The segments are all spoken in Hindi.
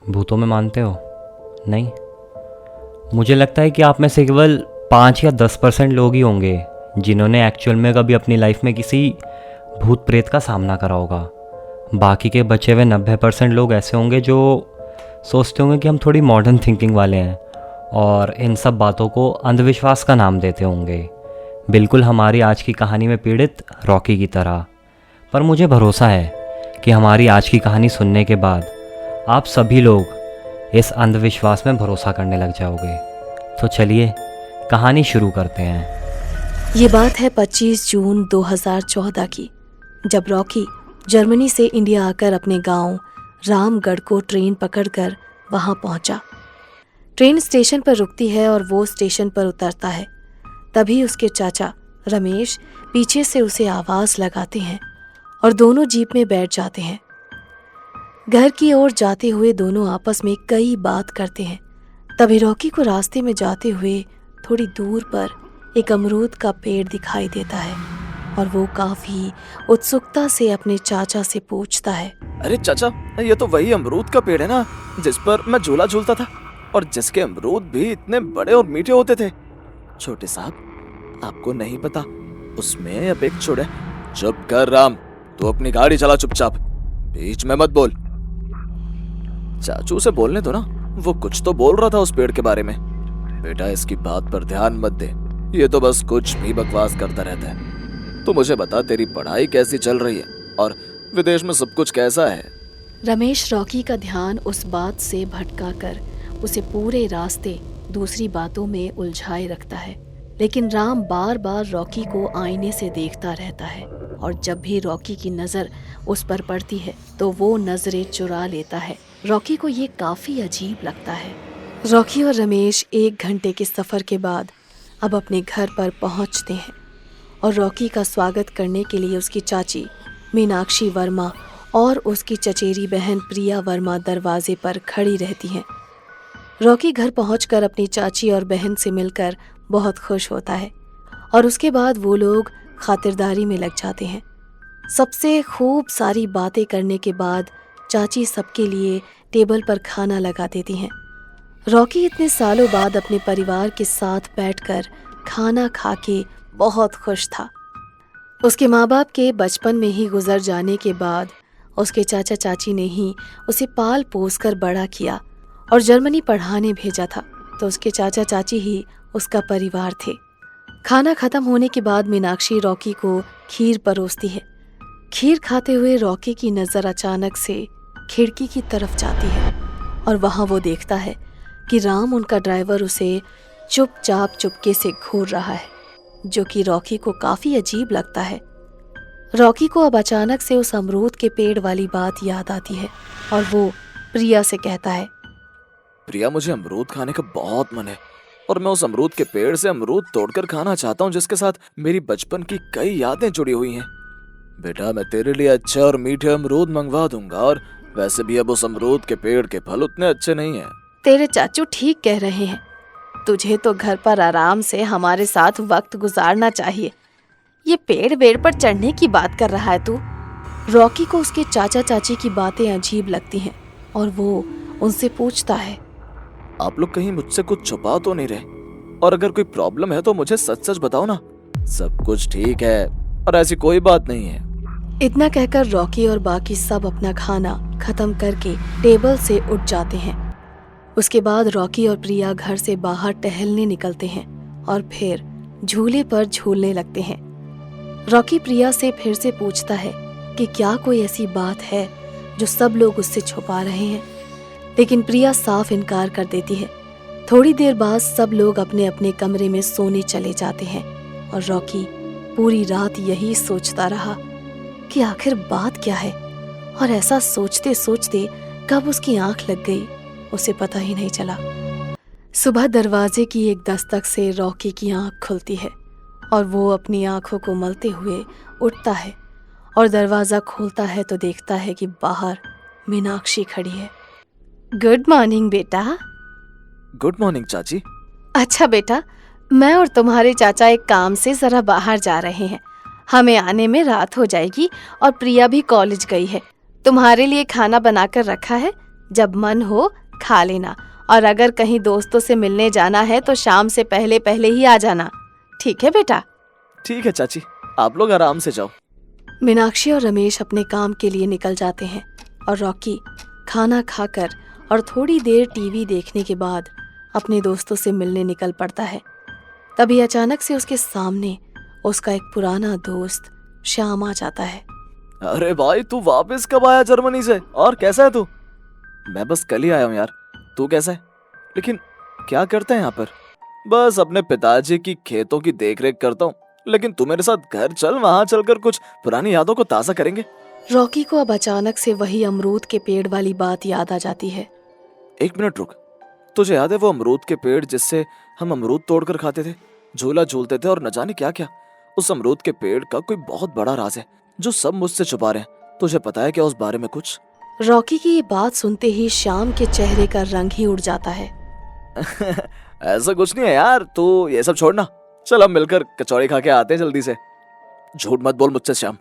भूतों में मानते हो? नहीं? मुझे लगता है कि आप में से केवल 5 या 10% लोग ही होंगे जिन्होंने एक्चुअल में कभी अपनी लाइफ में किसी भूत प्रेत का सामना करा होगा। बाकी के बचे हुए 90% लोग ऐसे होंगे जो सोचते होंगे कि हम थोड़ी मॉडर्न थिंकिंग वाले हैं और इन सब बातों को अंधविश्वास का नाम देते होंगे, बिल्कुल हमारी आज की कहानी में पीड़ित रॉकी की तरह। पर मुझे भरोसा है कि हमारी आज की कहानी सुनने के बाद आप सभी लोग इस अंधविश्वास में भरोसा करने लग जाओगे। तो चलिए कहानी शुरू करते हैं। ये बात है 25 जून 2014 की, जब रॉकी जर्मनी से इंडिया आकर अपने गांव रामगढ़ को ट्रेन पकड़कर वहां पहुंचा। ट्रेन स्टेशन पर रुकती है और वो स्टेशन पर उतरता है। तभी उसके चाचा रमेश पीछे से उसे आवाज लगाते हैं और दोनों जीप में बैठ जाते हैं। घर की ओर जाते हुए दोनों आपस में कई बात करते हैं। तभी रॉकी को रास्ते में जाते हुए थोड़ी दूर पर एक अमरूद का पेड़ दिखाई देता है और वो काफी उत्सुकता से अपने चाचा से पूछता है, अरे चाचा, ये तो वही अमरूद का पेड़ है ना जिस पर मैं झूला झूलता था और जिसके अमरूद भी इतने बड़े और मीठे होते थे। छोटे साहब, आपको नहीं पता उसमें अब एक छुड़ है। चुप कर राम, तू अपनी गाड़ी चला चुपचाप, बीच में मत बोल। चाचू से बोलने दो ना, वो कुछ तो बोल रहा था उस पेड़ के बारे में। बेटा, इसकी बात पर ध्यान मत दे, ये तो बस कुछ भी बकवास करता रहता है। तू मुझे बता, तेरी पढ़ाई कैसी चल रही है और विदेश में सब कुछ कैसा है? रमेश रॉकी का ध्यान उस बात से भटका कर उसे पूरे रास्ते दूसरी बातों में उलझाए रखता है। लेकिन राम बार बार रॉकी को आईने से देखता रहता है और जब भी रॉकी की नज़र उस पर पड़ती है तो वो नजरें चुरा लेता है। रॉकी को ये काफ़ी अजीब लगता है। रॉकी और रमेश 1 घंटे के सफ़र के बाद अब अपने घर पर पहुंचते हैं और रॉकी का स्वागत करने के लिए उसकी चाची मीनाक्षी वर्मा और उसकी चचेरी बहन प्रिया वर्मा दरवाजे पर खड़ी रहती हैं। रॉकी घर पहुंचकर अपनी चाची और बहन से मिलकर बहुत खुश होता है और उसके बाद वो लोग खातिरदारी में लग जाते हैं। सबसे खूब सारी बातें करने के बाद चाची सबके लिए टेबल पर खाना लगा देती हैं। रॉकी इतने सालों बाद अपने परिवार के साथ बैठकर खाना खा के बहुत खुश था। उसके माँ बाप के बचपन में ही गुजर जाने के बाद उसके चाचा चाची ने ही उसे पाल पोस कर बड़ा किया और जर्मनी पढ़ाने भेजा था, तो उसके चाचा चाची ही उसका परिवार थे। खाना खत्म होने के बाद मीनाक्षी रॉकी को खीर परोसती है। खीर खाते हुए रॉकी की नज़र अचानक से खिड़की की तरफ जाती है और वहाँ वो देखता है कि राम, उनका ड्राइवर, उसे चुपचाप चुपके से घूर रहा है, जो कि रॉकी को काफ़ी अजीब लगता है। रॉकी को अब अचानक से उस अमरूद के पेड़ वाली बात याद आती है और वो प्रिया से कहता है, प्रिया, मुझे अमरूद खाने का बहुत मन है और मैं उस अमरूद के पेड़ से अमरूद तोड़कर खाना चाहता हूँ जिसके साथ मेरी बचपन की कई यादें जुड़ी हुई हैं। बेटा, मैं तेरे लिए अच्छे और मीठे अमरूद मंगवा दूंगा और वैसे भी अब उस अमरूद के पेड़ के फल उतने अच्छे नहीं हैं। तेरे चाचू ठीक कह रहे हैं, तुझे तो घर पर आराम से हमारे साथ वक्त गुजारना चाहिए। ये पेड़ वेड़ पर चढ़ने की बात कर रहा है तू। रॉकी को उसके चाचा चाची की बातें अजीब लगती हैं और वो उनसे पूछता है, आप लोग कहीं मुझसे कुछ छुपा तो नहीं रहे? और अगर कोई प्रॉब्लम है तो मुझे सच सच बताओ ना। सब कुछ ठीक है और ऐसी कोई बात नहीं है। इतना कहकर रॉकी और बाकी सब अपना खाना खत्म करके टेबल से उठ जाते हैं। उसके बाद रॉकी और प्रिया घर से बाहर टहलने निकलते हैं और फिर झूले पर झूलने लगते हैं। रॉकी प्रिया से फिर से पूछता है कि क्या कोई ऐसी बात है जो सब लोग उससे छुपा रहे हैं, लेकिन प्रिया साफ इनकार कर देती है। थोड़ी देर बाद सब लोग अपने अपने कमरे में सोने चले जाते हैं और रॉकी पूरी रात यही सोचता रहा कि आखिर बात क्या है, और ऐसा सोचते सोचते कब उसकी आंख लग गई उसे पता ही नहीं चला। सुबह दरवाजे की एक दस्तक से रॉकी की आंख खुलती है और वो अपनी आंखों को मलते हुए उठता है और दरवाज़ा खोलता है तो देखता है कि बाहर मीनाक्षी खड़ी है। गुड मॉर्निंग बेटा। गुड मॉर्निंग चाची। अच्छा बेटा, मैं और तुम्हारे चाचा एक काम से जरा बाहर जा रहे हैं, हमें आने में रात हो जाएगी और प्रिया भी कॉलेज गई है। तुम्हारे लिए खाना बनाकर रखा है, जब मन हो खा लेना, और अगर कहीं दोस्तों से मिलने जाना है तो शाम से पहले पहले ही आ जाना। ठीक है बेटा? ठीक है चाची, आप लोग आराम से जाओ। मीनाक्षी और रमेश अपने काम के लिए निकल जाते हैं और रॉकी खाना खाकर और थोड़ी देर टीवी देखने के बाद अपने दोस्तों से मिलने निकल पड़ता है। तभी अचानक से उसके सामने उसका एक पुराना दोस्त श्याम आ जाता है। अरे भाई, तू वापस कब आया जर्मनी से, और कैसा है तू? मैं बस कल ही आया हूँ यार। तू कैसा है? लेकिन क्या करता है यहाँ पर? बस अपने पिताजी की खेतों की देखरेख करता हूँ। लेकिन तू मेरे साथ घर चल, वहां चलकर कुछ पुरानी यादों को ताज़ा करेंगे। रॉकी को अब अचानक से वही अमरूद के पेड़ वाली बात याद आ जाती है। एक मिनट रुक, तुझे याद है वो अमरूद के पेड़ जिससे हम अमरूद तोड़कर खाते थे, झूला झूलते थे और न जाने क्या क्या? उस अमरूद के पेड़ का कोई बहुत बड़ा राज है जो सब मुझसे छुपा रहे हैं। तुझे पता है क्या उस बारे में कुछ? रॉकी की ये बात सुनते ही श्याम के चेहरे का रंग ही उड़ जाता है। ऐसा कुछ नहीं है यार, तू ये सब छोड़ना। चल हम मिलकर कचौड़ी खा के आते हैं जल्दी से। झूठ मत बोल मुझसे श्याम,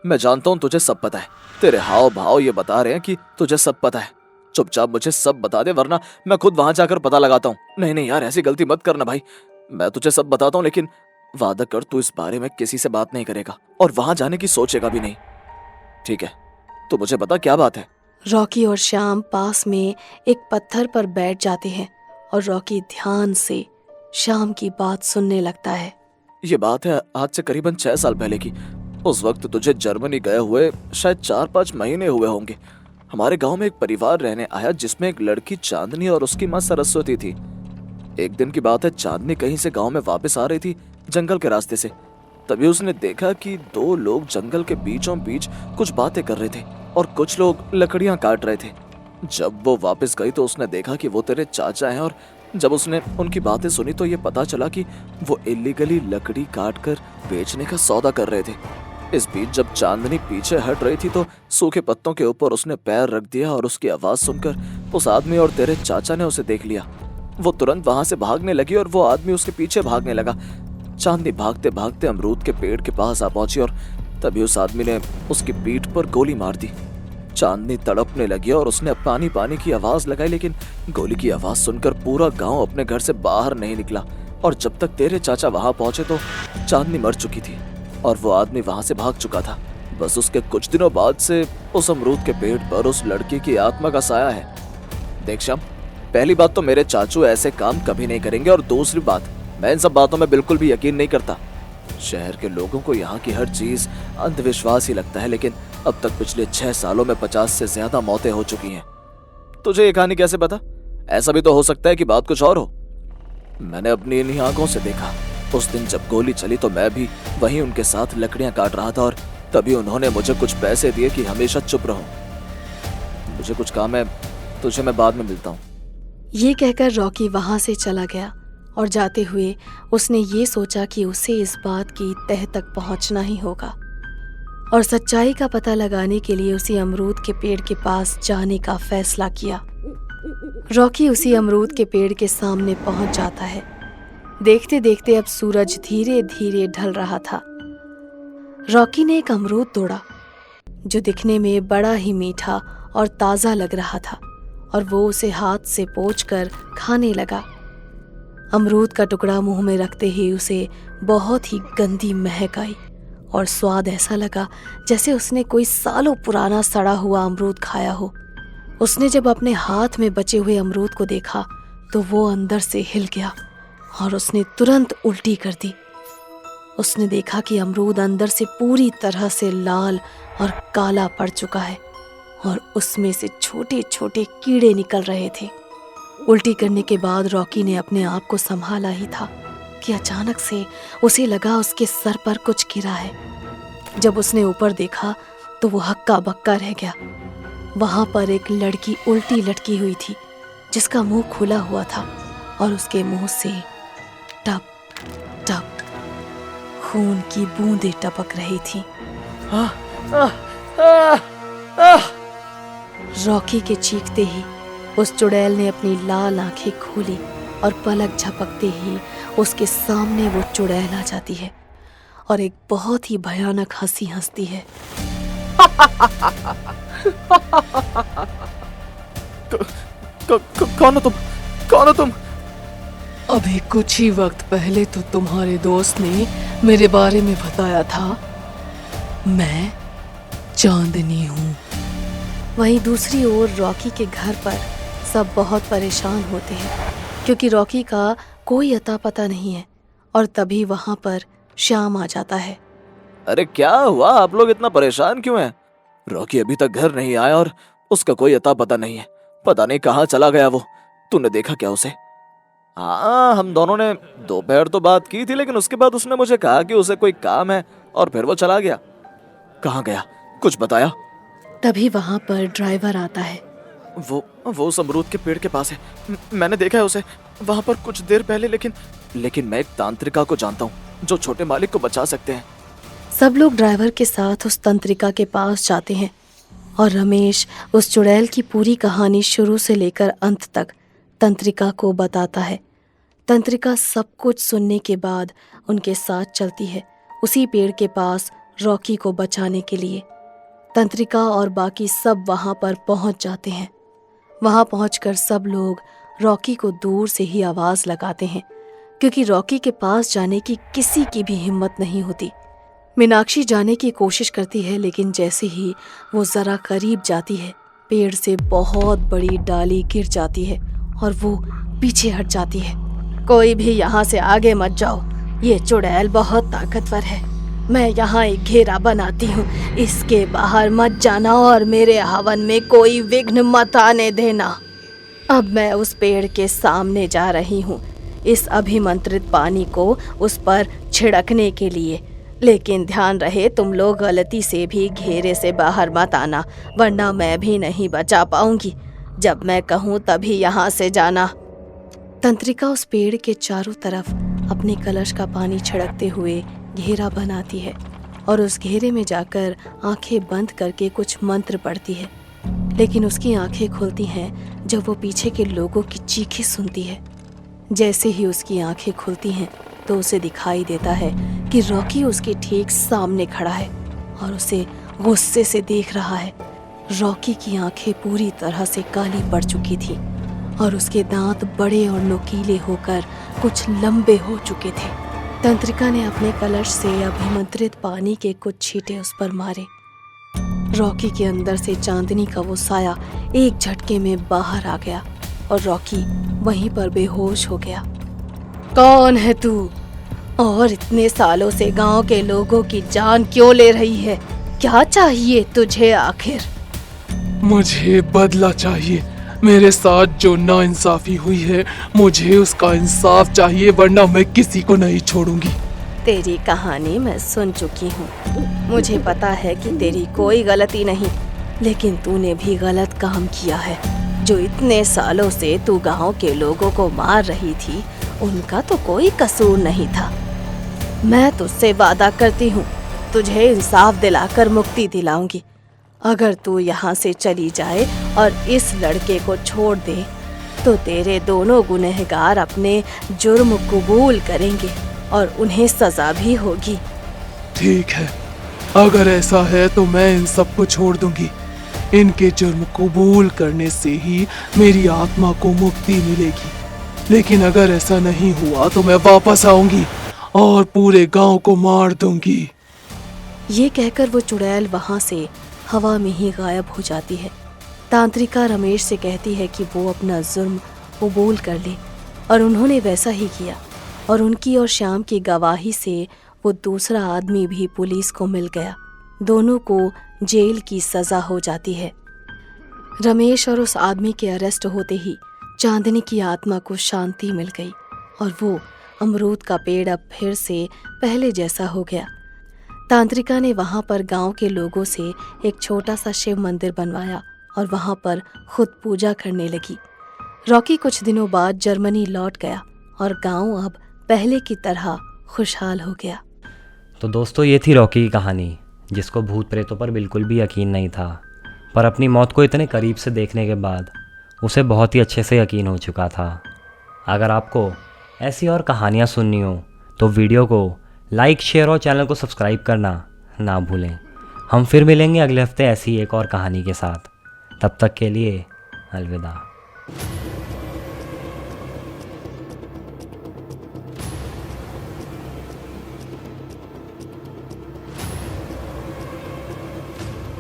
मैं जानता हूँ तुझे सब पता है। तेरे हाव भाव ये बता रहे हैं कि तुझे सब पता है। चुपचाप मुझे सब बता दे, वरना मैं खुद वहां जाकर पता लगाता हूँ। नहीं नहीं यार, ऐसी गलती मत करना भाई। मैं तुझे सब बताता हूँ, लेकिन वादा कर तू इस बारे में किसी से बात नहीं करेगा और वहां जाने की सोचेगा भी नहीं। ठीक है? तो मुझे बता क्या बात है। रॉकी और श्याम पास में एक पत्थर पर बैठ जाते हैं और रॉकी ध्यान से श्याम की बात सुनने लगता है। ये बात है आज से करीबन 6 साल पहले की। उस वक्त तुझे जर्मनी गए हुए शायद 4-5 महीने हुए होंगे। हमारे गांव में एक परिवार रहने आया जिसमें एक लड़की चांदनी और उसकी माँ सरस्वती थी। एक दिन की बात है, चांदनी कहीं से गांव में वापस आ रही थी जंगल के रास्ते से। तभी उसने देखा कि 2 लोग जंगल के बीचों बीच कुछ बातें कर रहे थे और कुछ लोग लकड़ियां काट रहे थे। जब वो वापस गई तो उसने देखा कि वो तेरे चाचा हैं, और जब उसने उनकी बातें सुनी तो ये पता चला कि वो इलीगली लकड़ी काट कर बेचने का सौदा कर रहे थे। इस बीच जब चांदनी पीछे हट रही थी तो सूखे पत्तों के ऊपर उसने पैर रख दिया और उसकी आवाज सुनकर उस आदमी और तेरे चाचा ने उसे देख लिया। वो तुरंत वहां से भागने लगी और वो आदमी उसके पीछे भागने लगा। चांदनी भागते भागते अमरूद के पेड़ के पास आ पहुंची और तभी उस आदमी ने उसकी पीठ पर गोली मार दी। चांदनी तड़पने लगी और उसने पानी पानी की आवाज लगाई, लेकिन गोली की आवाज सुनकर पूरा गांव अपने घर से बाहर नहीं निकला। और जब तक तेरे चाचा वहां पहुंचे तो चांदनी मर चुकी थी और वो आदमी वहां से भाग चुका था। बस उसके कुछ दिनों बाद से उस अमरूद के पेड़ पर उस लड़की की आत्मा का साया है। देख श्याम, पहली बात तो मेरे चाचू ऐसे काम कभी नहीं करेंगे, और दूसरी बात, मैं इन सब बातों में बिल्कुल भी यकीन नहीं करता। शहर के लोगों को यहाँ की हर चीज अंधविश्वास ही लगता है, लेकिन अब तक पिछले 6 सालों में 50 से ज्यादा मौतें हो चुकी हैं। तुझे ये कहानी कैसे पता? ऐसा भी तो हो सकता है कि बात कुछ और हो। मैंने अपनी इन्हीं आंखों से देखा। उस दिन जब गोली चली तो मैं भी वहीं उनके साथ लकड़ियां काट रहा था, और तभी उन्होंने मुझे कुछ पैसे दिए कि हमेशा चुप रहूं। मुझे कुछ काम है, तुझे मैं बाद में मिलता हूँ। ये कहकर रॉकी वहां से चला गया और जाते हुए उसने ये सोचा कि उसे इस बात की तह तक पहुंचना ही होगा और सच्चाई का पता लगाने के लिए उसी अमरूद के पेड़ के पास जाने का फैसला किया। रॉकी उसी अमरूद के पेड़ के सामने पहुंच जाता है। देखते देखते अब सूरज धीरे धीरे ढल रहा था। रॉकी ने एक अमरूद तोड़ा जो दिखने में बड़ा ही मीठा और ताज़ा लग रहा था, और वो उसे हाथ से पोंछकर खाने लगा। अमरूद का टुकड़ा मुंह में रखते ही उसे बहुत ही गंदी महक आई और स्वाद ऐसा लगा जैसे उसने कोई सालों पुराना सड़ा हुआ अमरूद खाया हो। उसने जब अपने हाथ में बचे हुए अमरूद को देखा तो वो अंदर से हिल गया और उसने तुरंत उल्टी कर दी। उसने देखा कि अमरूद अंदर से पूरी तरह से लाल और काला पड़ चुका है और उसमें से छोटे छोटे कीड़े निकल रहे थे। उल्टी करने के बाद रॉकी ने अपने आप को संभाला ही था कि अचानक से उसे लगा उसके सर पर कुछ गिरा है। जब उसने ऊपर देखा तो वो हक्का बक्का रह गया। वहां पर एक लड़की उल्टी लटकी हुई थी जिसका मुंह खुला हुआ था और उसके मुंह से टप टप खून की बूंदें टपक रही थी। रॉकी के चीखते ही उस चुड़ैल ने अपनी लाल आंखें खोली और पलक झपकते ही उसके सामने वो चुड़ैल आ जाती है और एक बहुत ही भयानक हंसी हंसती है। कौन हो तुम? कौन हो तुम? अभी कुछ ही वक्त पहले तो तुम्हारे दोस्त ने मेरे बारे में बताया था। मैं चांदनी हूँ। वहीं दूसरी ओर रॉकी के घर पर सब बहुत परेशान होते हैं क्योंकि रॉकी का कोई अता पता नहीं है। और तभी वहां पर श्याम आ जाता है। अरे क्या हुआ? आप लोग इतना परेशान क्यों हैं? रॉकी अभी तक घर नहीं आया और उसका कोई अता पता नहीं है। पता नहीं कहाँ चला गया वो। तूने देखा क्या उसे? हाँ, हम दोनों ने दोपहर तो बात की थी, लेकिन उसके बाद उसने मुझे कहा कि उसे कोई काम है और फिर वो चला गया। कहाँ गया? कुछ बताया? तभी वहां पर ड्राइवर आता है। वो उस अमरूद के पेड़ के पास है। मैंने देखा है उसे वहां पर कुछ देर पहले। लेकिन मैं एक तांत्रिका को जानता हूँ जो छोटे मालिक को बचा सकते हैं। सब लोग ड्राइवर के साथ उस तंत्रिका के पास जाते हैं और रमेश उस चुड़ैल की पूरी कहानी शुरू से लेकर अंत तक तंत्रिका को बताता है। तंत्रिका सब कुछ सुनने के बाद उनके साथ चलती है उसी पेड़ के पास रॉकी को बचाने के लिए। तंत्रिका और बाकी सब वहां पर पहुंच जाते हैं। वहां पहुंचकर सब लोग रॉकी को दूर से ही आवाज लगाते हैं क्योंकि रॉकी के पास जाने की किसी की भी हिम्मत नहीं होती। मीनाक्षी जाने की कोशिश करती है, लेकिन जैसे ही वो जरा करीब जाती है पेड़ से बहुत बड़ी डाली गिर जाती है और वो पीछे हट जाती है। कोई भी यहाँ से आगे मत जाओ, ये चुड़ैल बहुत ताकतवर है। मैं यहाँ एक घेरा बनाती हूँ, इसके बाहर मत जाना और मेरे हवन में कोई विघ्न मत आने देना। अब मैं उस पेड़ के सामने जा रही हूँ इस अभिमंत्रित पानी को उस पर छिड़कने के लिए, लेकिन ध्यान रहे तुम लोग गलती से भी घेरे से बाहर मत आना, वरना मैं भी नहीं बचा पाऊंगी। जब मैं कहूँ तभी यहाँ से जाना। तंत्रिका उस पेड़ के चारों तरफ अपने कलश का पानी छिड़कते हुए घेरा बनाती है और उस घेरे में जाकर आंखें बंद करके कुछ मंत्र पढ़ती है, लेकिन उसकी आंखें खुलती हैं जब वो पीछे के लोगों की चीखें सुनती है। जैसे ही उसकी आंखें खुलती हैं तो उसे दिखाई देता है कि रॉकी उसके ठीक सामने खड़ा है और उसे गुस्से से देख रहा है। रॉकी की आंखें पूरी तरह से काली पड़ चुकी थी और उसके दांत बड़े और नुकीले होकर कुछ लंबे हो चुके थे। तंत्रिका ने अपने कलश से अभिमंत्रित पानी के कुछ छींटे उस पर मारे। रॉकी के अंदर से चांदनी का वो साया एक झटके में बाहर आ गया और रॉकी वहीं पर बेहोश हो गया। कौन है तू और इतने सालों से गांव के लोगों की जान क्यों ले रही है? क्या चाहिए तुझे आखिर? मुझे बदला चाहिए। मेरे साथ जो नाइंसाफी हुई है मुझे उसका इंसाफ चाहिए, वरना मैं किसी को नहीं छोड़ूंगी। तेरी कहानी मैं सुन चुकी हूँ। मुझे पता है कि तेरी कोई गलती नहीं, लेकिन तूने भी गलत काम किया है। जो इतने सालों से तू गांव के लोगों को मार रही थी, उनका तो कोई कसूर नहीं था। मैं तुझसे वादा करती हूँ, तुझे इंसाफ दिलाकर मुक्ति दिलाऊंगी। अगर तू यहाँ से चली जाए और इस लड़के को छोड़ दे, तो तेरे दोनों गुनहगार अपने जुर्म कबूल करेंगे और उन्हें सजा भी होगी। ठीक है, अगर ऐसा है तो मैं इन सबको छोड़ दूंगी। इनके जुर्म कबूल करने से ही मेरी आत्मा को मुक्ति मिलेगी। लेकिन अगर ऐसा नहीं हुआ तो मैं वापस आऊंगी और पूरे गांव को मार दूंगी। ये कहकर वो चुड़ैल वहां से हवा में ही गायब हो जाती है। तांत्रिका रमेश से कहती है कि वो अपना जुर्म कबूल कर ले और उन्होंने वैसा ही किया और उनकी और श्याम की गवाही से वो दूसरा आदमी भी पुलिस को मिल गया। दोनों को जेल की सजा हो जाती है। रमेश और उस आदमी के अरेस्ट होते ही चांदनी की आत्मा को शांति मिल गई और वो अमरूद का पेड़ अब फिर से पहले जैसा हो गया। तांत्रिका ने वहां पर गांव के लोगों से एक छोटा सा शिव मंदिर बनवाया और वहां पर खुद पूजा करने लगी। रॉकी कुछ दिनों बाद जर्मनी लौट गया और गांव अब पहले की तरह खुशहाल हो गया। तो दोस्तों, ये थी रॉकी की कहानी, जिसको भूत प्रेतों पर बिल्कुल भी यकीन नहीं था, पर अपनी मौत को इतने करीब से देखने के बाद उसे बहुत ही अच्छे से यकीन हो चुका था। अगर आपको ऐसी और कहानियाँ सुननी हो तो वीडियो को लाइक, शेयर और चैनल को सब्सक्राइब करना ना भूलें। हम फिर मिलेंगे अगले हफ्ते ऐसी एक और कहानी के साथ। तब तक के लिए अलविदा।